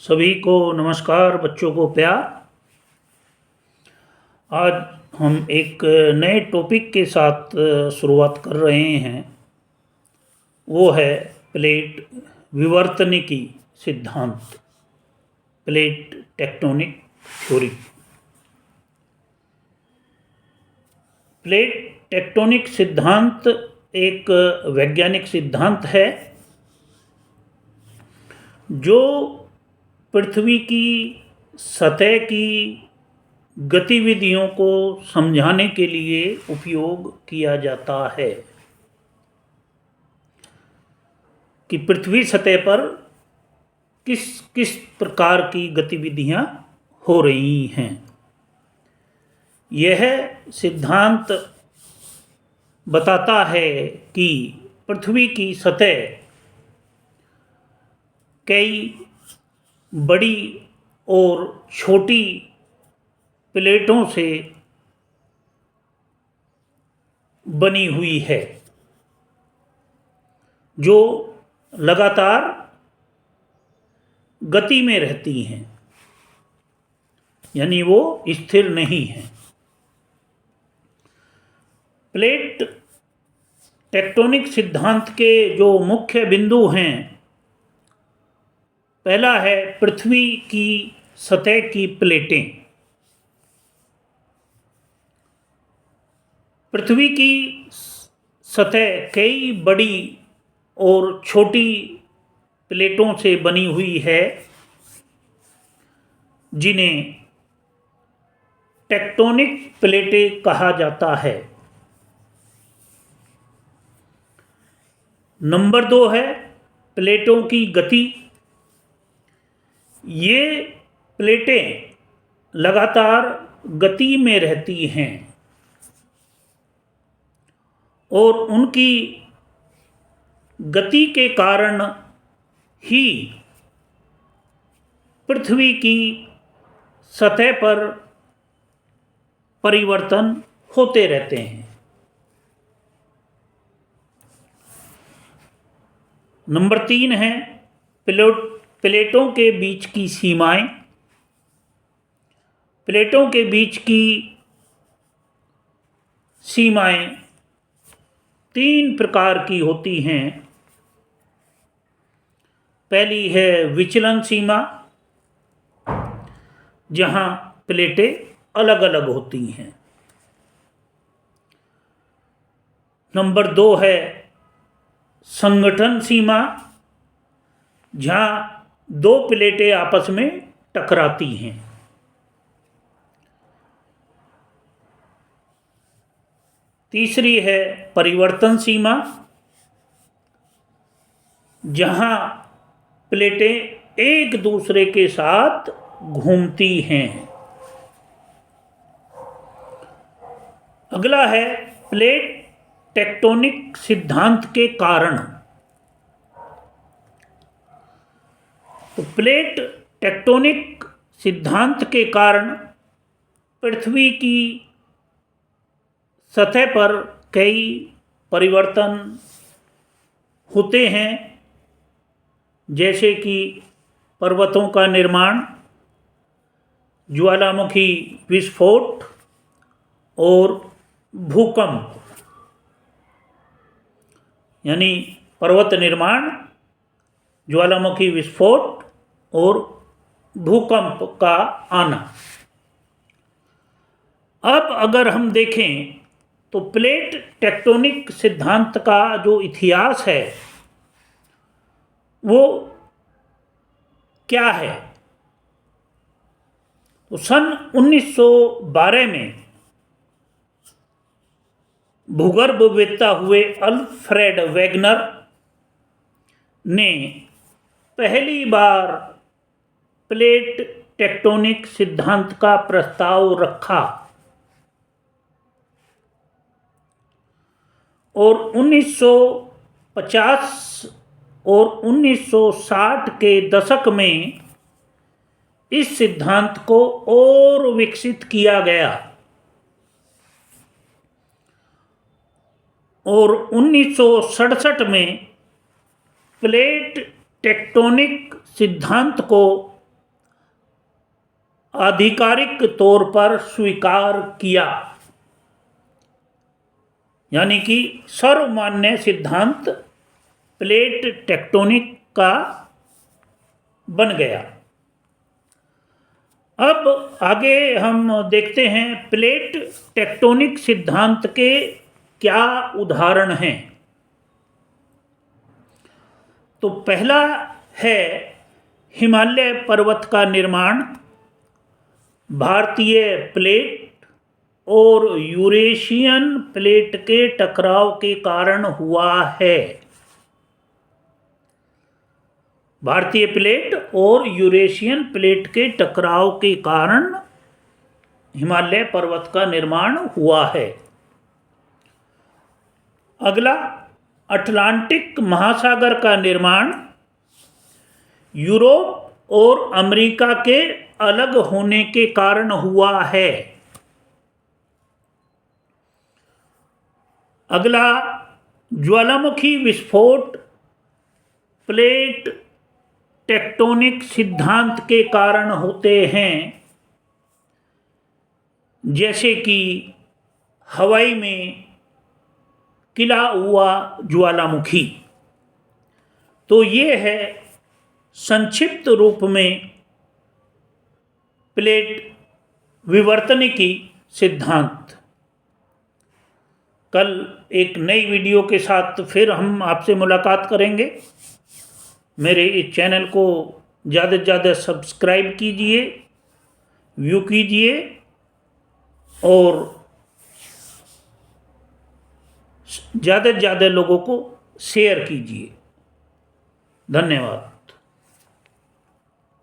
सभी को नमस्कार, बच्चों को प्यार। आज हम एक नए टॉपिक के साथ शुरुआत कर रहे हैं। वो है प्लेट विवर्तनिकी सिद्धांत, plate tectonic theory. Plate tectonic सिद्धांत एक वैज्ञानिक सिद्धांत है जो पृथ्वी की सतह की गतिविधियों को समझाने के लिए उपयोग किया जाता है कि पृथ्वी सतह पर किस किस प्रकार की गतिविधियां हो रही हैं। यह सिद्धांत बताता है कि पृथ्वी की सतह कई बड़ी और छोटी प्लेटों से बनी हुई है जो लगातार गति में रहती हैं, यानी वो स्थिर नहीं हैं। प्लेट टेक्टोनिक सिद्धांत के जो मुख्य बिंदु हैं, पहला है पृथ्वी की सतह की प्लेटें। पृथ्वी की सतह कई बड़ी और छोटी प्लेटों से बनी हुई है जिन्हें टेक्टोनिक प्लेटें कहा जाता है। नंबर 2 है प्लेटों की गति। ये प्लेटें लगातार गति में रहती हैं और उनकी गति के कारण ही पृथ्वी की सतह पर परिवर्तन होते रहते हैं। नंबर 3 है प्लेटों के बीच की सीमाएं। प्लेटों के बीच की सीमाएं 3 प्रकार की होती हैं। पहली है विचलन सीमा, जहां प्लेटें अलग अलग होती हैं। नंबर 2 है संगठन सीमा, जहां 2 प्लेटें आपस में टकराती हैं। तीसरी है परिवर्तन सीमा, जहां प्लेटें एक दूसरे के साथ घूमती हैं। अगला है प्लेट टेक्टोनिक सिद्धांत के कारण। तो प्लेट टेक्टोनिक सिद्धांत के कारण पृथ्वी की सतह पर कई परिवर्तन होते हैं, जैसे कि पर्वतों का निर्माण, ज्वालामुखी विस्फोट और भूकंप। यानी पर्वत निर्माण, ज्वालामुखी विस्फोट और भूकंप का आना। अब अगर हम देखें तो प्लेट टेक्टोनिक सिद्धांत का जो इतिहास है वो क्या है। तो सन 1912 में भूगर्भवेत्ता हुए अल्फ्रेड वेगनर ने पहली बार प्लेट टेक्टोनिक सिद्धांत का प्रस्ताव रखा और 1950 और 1960 के दशक में इस सिद्धांत को और विकसित किया गया और 1967 में प्लेट टेक्टोनिक सिद्धांत को आधिकारिक तौर पर स्वीकार किया, यानी कि सर्वमान्य सिद्धांत प्लेट टेक्टोनिक का बन गया। अब आगे हम देखते हैं प्लेट टेक्टोनिक सिद्धांत के क्या उदाहरण हैं। तो पहला है हिमालय पर्वत का निर्माण भारतीय प्लेट और यूरेशियन प्लेट के टकराव के कारण हुआ है। भारतीय प्लेट और यूरेशियन प्लेट के टकराव के कारण हिमालय पर्वत का निर्माण हुआ है। अगला, अटलांटिक महासागर का निर्माण यूरोप और अमेरिका के अलग होने के कारण हुआ है। अगला, ज्वालामुखी विस्फोट प्लेट टेक्टोनिक सिद्धांत के कारण होते हैं, जैसे कि हवाई में खिला हुआ ज्वालामुखी। तो ये है संक्षिप्त रूप में प्लेट विवर्तनिकी सिद्धांत। कल एक नई वीडियो के साथ फिर हम आपसे मुलाकात करेंगे। मेरे इस चैनल को ज़्यादा से ज़्यादा सब्सक्राइब कीजिए, व्यू कीजिए और ज़्यादा से ज़्यादा लोगों को शेयर कीजिए। धन्यवाद।